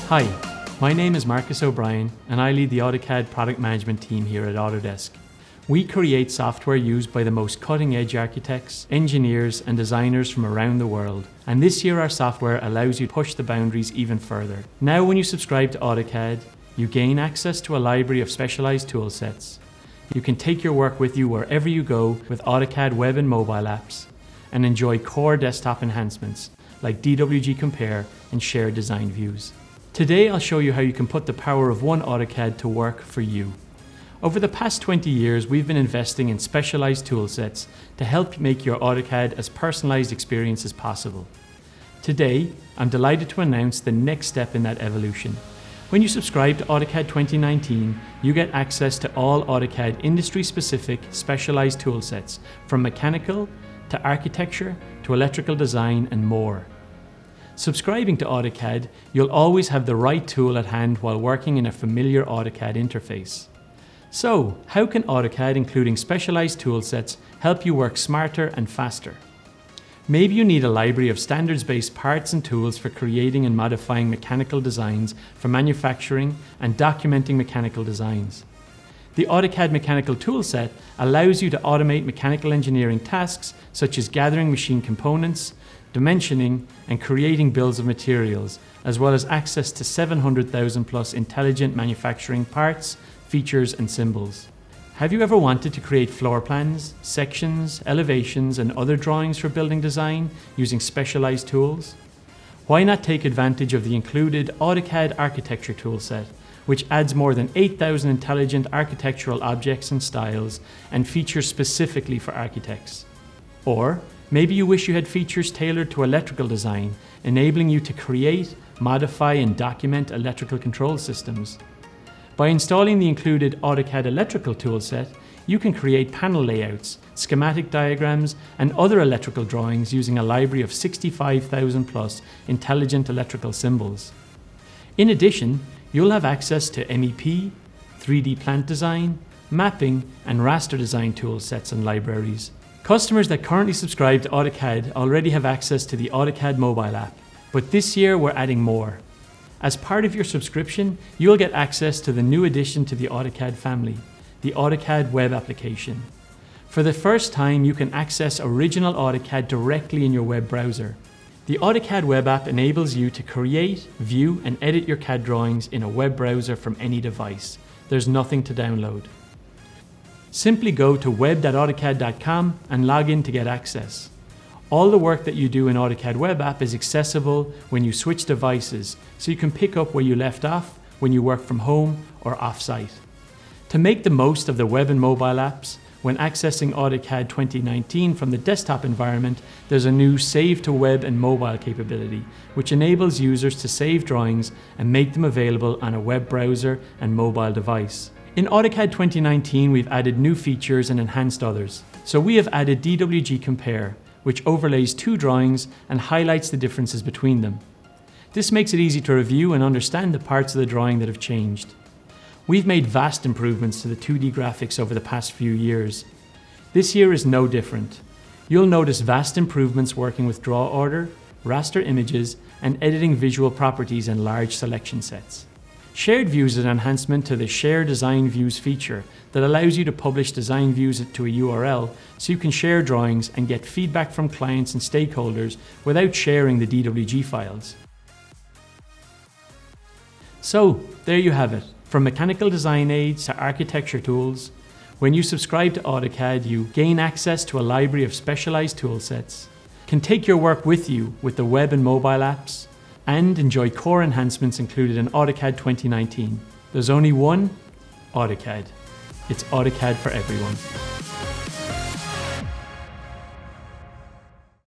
Hi, my name is Marcus O'Brien and I lead the Autocad product management team here at Autodesk. We create software used by the most cutting-edge architects, engineers and designers from around the world. And this year our software allows you to push the boundaries even further. Now when you subscribe to Autocad, you gain access to a library of specialized toolsets. You can take your work with you wherever you go with Autocad web and mobile apps and enjoy core desktop enhancements like DWG Compare and shared design views. Today I'll show you how you can put the power of one Autocad to work for you. Over the past 20 years, we've been investing in specialized toolsets to help make your Autocad as personalized experience as possible. Today, I'm delighted to announce the next step in that evolution. When you subscribe to Autocad 2019, you get access to all Autocad industry-specific specialized toolsets, from mechanical to architecture to electrical design and more. Subscribing to Autocad, you'll always have the right tool at hand while working in a familiar Autocad interface. So, how can Autocad, including specialized toolsets, help you work smarter and faster? Maybe you need a library of standards-based parts and tools for creating and modifying mechanical designs for manufacturing and documenting mechanical designs. The Autocad Mechanical Toolset allows you to automate mechanical engineering tasks such as gathering machine components, dimensioning and creating bills of materials, as well as access to 700,000 plus intelligent manufacturing parts, features and symbols. Have you ever wanted to create floor plans, sections, elevations and other drawings for building design using specialized tools? Why not take advantage of the included Autocad Architecture Toolset, which adds more than 8,000 intelligent architectural objects and styles and features specifically for architects? Or maybe you wish you had features tailored to electrical design, enabling you to create, modify and document electrical control systems. By installing the included Autocad Electrical Toolset, you can create panel layouts, schematic diagrams and other electrical drawings using a library of 65,000 plus intelligent electrical symbols. In addition, you'll have access to MEP, 3D plant design, mapping and raster design toolsets and libraries. Customers that currently subscribe to Autocad already have access to the Autocad mobile app, but this year we're adding more. As part of your subscription, you'll get access to the new addition to the Autocad family, the Autocad web application. For the first time, you can access original Autocad directly in your web browser. The Autocad web app enables you to create, view and edit your CAD drawings in a web browser from any device. There's nothing to download. Simply go to web.autocad.com and log in to get access. All the work that you do in Autocad web app is accessible when you switch devices, so you can pick up where you left off when you work from home or off-site. To make the most of the web and mobile apps, when accessing Autocad 2019 from the desktop environment, there's a new Save to Web and Mobile capability, which enables users to save drawings and make them available on a web browser and mobile device. In Autocad 2019, we've added new features and enhanced others. So we have added DWG Compare, which overlays two drawings and highlights the differences between them. This makes it easy to review and understand the parts of the drawing that have changed. We've made vast improvements to the 2D graphics over the past few years. This year is no different. You'll notice vast improvements working with draw order, raster images, and editing visual properties in large selection sets. Shared Views is an enhancement to the Share Design Views feature that allows you to publish design views to a URL so you can share drawings and get feedback from clients and stakeholders without sharing the DWG files. So, there you have it. From mechanical design aids to architecture tools, when you subscribe to Autocad, you gain access to a library of specialized toolsets, can take your work with you with the web and mobile apps, and enjoy core enhancements included in Autocad 2019. There's only one Autocad. It's Autocad for everyone.